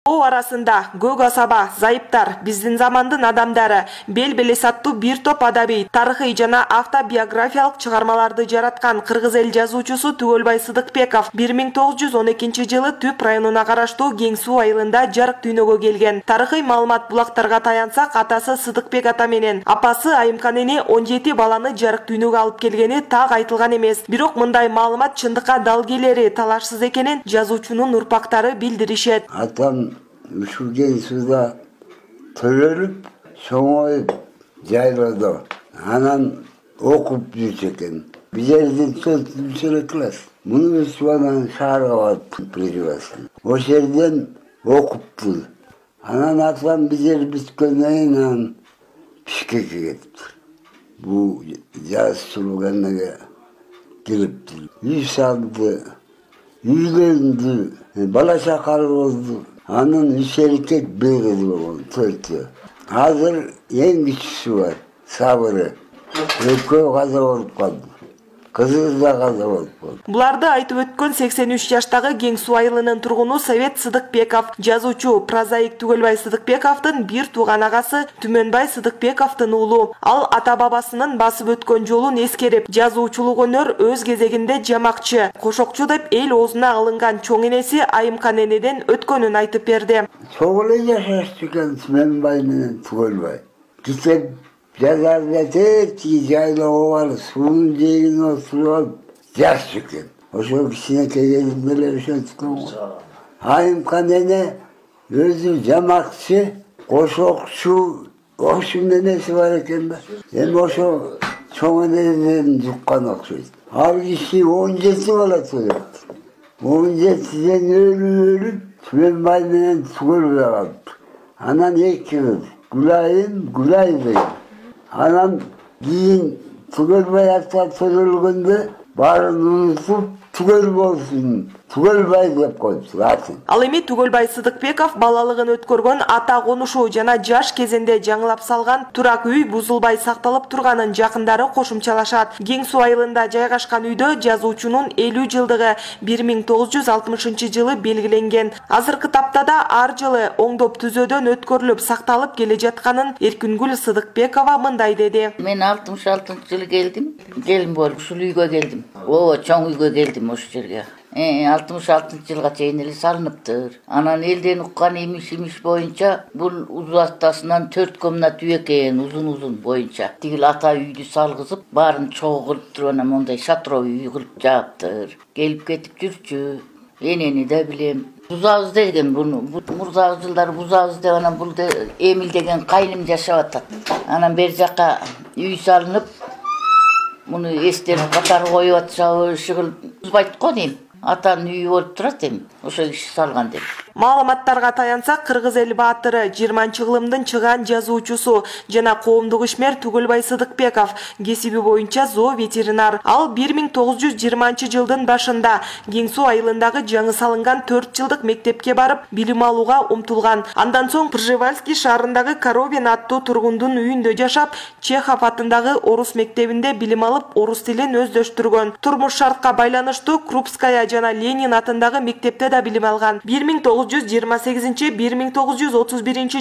O arasında Көк асаба, Зайыптар, биздин замандын адамдары, Бел-белес аттуу бир топ адабий, тарыхый жана автобиографиялык чыгармаларды жараткан кыргыз эл жазуучусу Түгөлбай Сыдыкбеков 1912-жылы Түп районуна караштуу Кең Суу айылында жарык дүйнөгө келген. Тарыхый маалымат булактарга таянсак, атасы Сыдыкбек ата менен апасы Айымкан эне 17 баланы жарык дүйнөгө алып келгени так айтылган эмес. Бирок мындай маалымат чындыкка дал келери талашсыз экенин жазуучунун урпактары билдиришет. Şu Kең Сууда төрөлүп, чоңоюп, жайлоодо анан окуп жүрчү экен. Бизердин 4 класс. Муну Чубанан шаарга барып призывасын. Ошол жерден окупту. Анан атам бизер бүткөндөн кийин анан Бишкекке кетиптир. Бул жазуучулук эмеге кириптир. Үй салды, үйлөндү, бала чакалы болду. Анын 3 эркек bir kızı болду, 4. Азыр эң кичүүсү бар, Сабыры. Экөө каза болуп калды. Кызы да каза болуп калды. Буларды айтып өткөн 83 жаштагы Кең Суу айылынын тургуну Совет Сыдыкбеков, жазуучу прозаик Түгөлбай Сыдыкбековдун бир тууган агасы Түмөнбай Сыдыкбековдун уулу. Ал ата-бабасынын басып өткөн жолун эскерип, жазуучулук өнөр өз кезегинде жамакчы, кошокчу деп эл оозуна алынган чоң энеси Айымкан энеден өткөнүн айтып берди. Чоң эле жашашты экен Түмөнбай менен Түгөлбай. Китеп жазарда тетиги жайлоого барып, суунун жээгине отуруп алып, жакшы экен. Ошол кичинекей кезимде эле ошенткен го. Айымкан эне өзү жамакчы, кошокчу, ошун энеси бар экен да. Эми ошо чоң энеден жуккан окшойт. Ал киши 17 бала төлөптү. 17ден өлүп, Түмөнбай менен Түгөлбай калды. Анан 2 кыз, Гүлайым, Гүлай деген. Анан кийин Түгөлбай ата төлөлгөндө баарын унутуп Түгөл болсун, Түгөлбай деп коюптур атын. Ал эми Түгөлбай Сыдыкбеков балалыгын өткөргөн ата конушу жана жаш кезинде жаңылап салган турак үй бузулбай сакталып турганын жакындары кошумчалашат. Кең Суу айылында жайгашкан үйдө жазуучунун 50 жылдыгы 1960-жылы белгиленген. Азыркы таптада ар жылы оңдоп түзөөдөн өткөрүлүп сакталып келе жатканын Эркингүл Сыдыкбекова мындай деди. Мен 66-жылы келдим, келин болуп ушул үйгө келдим. Ооба, чоң үйгө келдим ошол жерге. 66-жылга чейин эле салыныптыр. Анан элден уккан имиш боюнча бул узу аттасынан 4 комнат үй экен, узун боюнча. Тигил ата үйдү салгызып, баарын чогуу кылып туруп анан мондай шатровый үй кылып жааптыр. Келип кетип жүрчү. Энени да билем. Бузабыз деген буну, мурдагы жылдары бузабыз деп анан бул Эмил деген кайным жашап атат. Анан бер жака үй салынып, муну эстерип катары коюп атышабы, иши бузбайт го дейм. Атанын үйү болуп турат эми, ошо киши салган деп. Маалыматтарга таянсак, кыргыз эл баатыры, 20-кылымдын чыган жазуучусу жана коомдук ишмер Түгөлбай Сыдыкбеков кесиби боюнча зооветеринар. Ал 1920-жылдын башында Кең Суу айылындагы жаңы салынган 4 жылдык мектепке барып, билим алууга умтулган. Андан соң Пржевальский шаарындагы Коровин аттуу тургундун үйүндө жашап, Чехов атындагы орус мектебинде билим алып, орус тилин өздөштүргөн. Турмуш шартка байланыштуу Крупская жана Ленин атындагы мектепте да билим алган. 1928-1931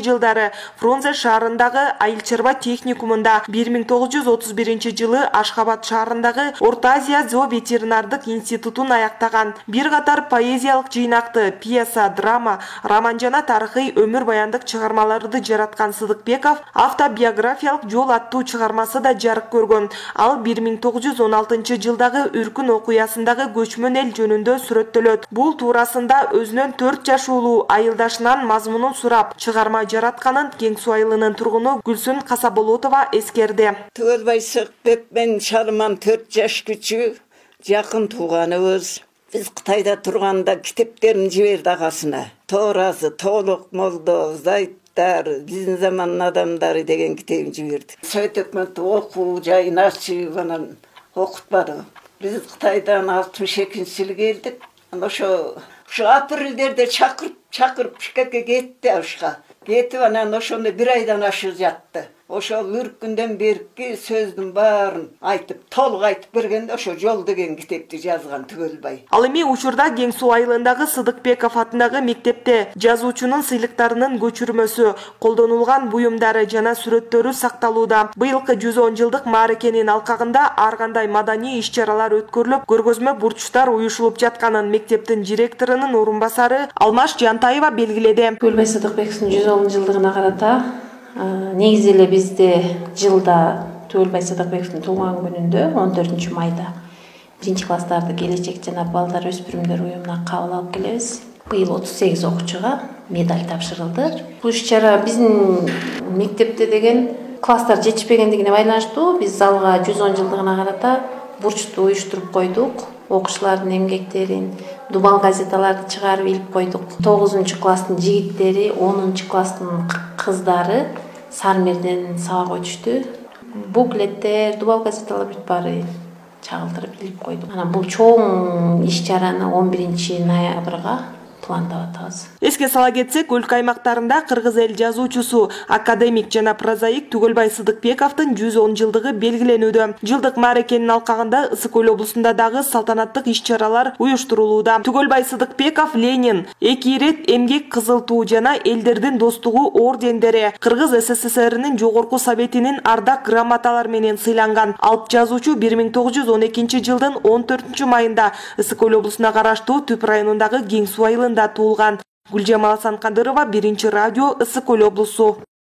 жылдары Фрунзе шаарындагы Айыл-Чарба техникумунда, 1931 Ашхабад шаарындагы Орто Азия зооветеринардык институтун аяктаган. Бир катар поэзиялык жыйнакты, пьеса, драма, роман жана тарыхый өмүр баяндык чыгармаларды жараткан Сыдыкбеков автобиографиялык жол аттуу чыгармасы да жарык көргөн. Ал 1916 жылдагы Үркүн окуясындагы көчмөн эл жөнүндө сүрөттөлөт. Бул туурасында өзүнөн 4 жаш уулу айылдашынан мазмунун сурап чыгарма жаратканын Кең Суу айылынын тургуну Гүлсүн Касаболотова эскерди. Түгөлбай Сыдыкбек мен шарыман 4 жаш күчү, жакын тууганыбыз. Биз Кытайда турганда китептерин жиберди агасына. Тооразы, Тоолок Молдо, Зайыптар, биздин замандын адамдары деген китебин жиберди. Совет өкмөтү окуу жайын ачып анан окутпады. Биз Кытайдан 62-жылы келдик. Ошо апрелдерде чакырып Бишкекке кетти ашка. Кетип анан ошондо 1 айдан ашык жатты. Ошол үркүндөн берки сөздүн баарын айтып, толук айтып бергенде ошо Жол деген китепти жазган Түгөлбай. Ал эми учурда Кең Суу айылындагы Сыдыкбеков атындагы мектепте жазуучунун сыйлыктарынын көчүрмөсү, колдонулган буюмдары жана сүрөттөрү сакталууда. Быйылкы 110 жылдык мааракенин алкагында ар кандай маданий иш-чаралар өткөрүлүп, көргөзмө бурчтар уюшулуп жатканын мектептин директорунун орунбасары Алмаш Жантаева белгиледи. Түгөлбай Сыдыкбековдун 110 жылдыгына карата негизи эле бизде жылда Түгөлбай Сыдыкбековдун туулган күнүндө 14 майда 1 класстарды келечек жана балдар өспүрүмдөр уюмуна кабыл алып келебиз. Быйыл 38 окуучуга медаль тапшырылды. Бул иш-чара биздин мектепте деген класстар жетишпегендигине байланыштуу биз залга 110 жылдыгына карата бурчту уюштуруп койдук. Окуучулардын эмгектерин, дубал газеталарды чыгарып илип койдук. 9-класстын жигиттери, 10-класстын кыздары Сармерден сабак өтүштү. Буклеттер, дубал газеталар бүт баары чагылдырып илип койдук. Анан бул чоң иш-чараны 11 ноябрга пландап атабыз. Эске сала кетсек, өлкө аймактарында кыргыз эл жазуучусу, академик жана прозаик Түгөлбай Сыдыкбековдун 110 жылдыгы белгиленүүдө. Жылдык мааракенин алкагында Ысык Көл облусунда дагы салтанаттык иш-чаралар уюштурулууда. Түгөлбай Сыдыкбеков Ленин, 2 ирет эмгек кызыл туу жана элдердин достугу ордендери, Кыргыз СССРнин жогорку советинин ардак грамоталары менен сыйланган. Алып жазуучу 1912 жылдын 14 майында Ысык Көл облусуна караштуу Түп районундагы Кең Суу айылында туулган. Гүлжамал Асанкадырова, 1 радио, Ысык Көл облусу.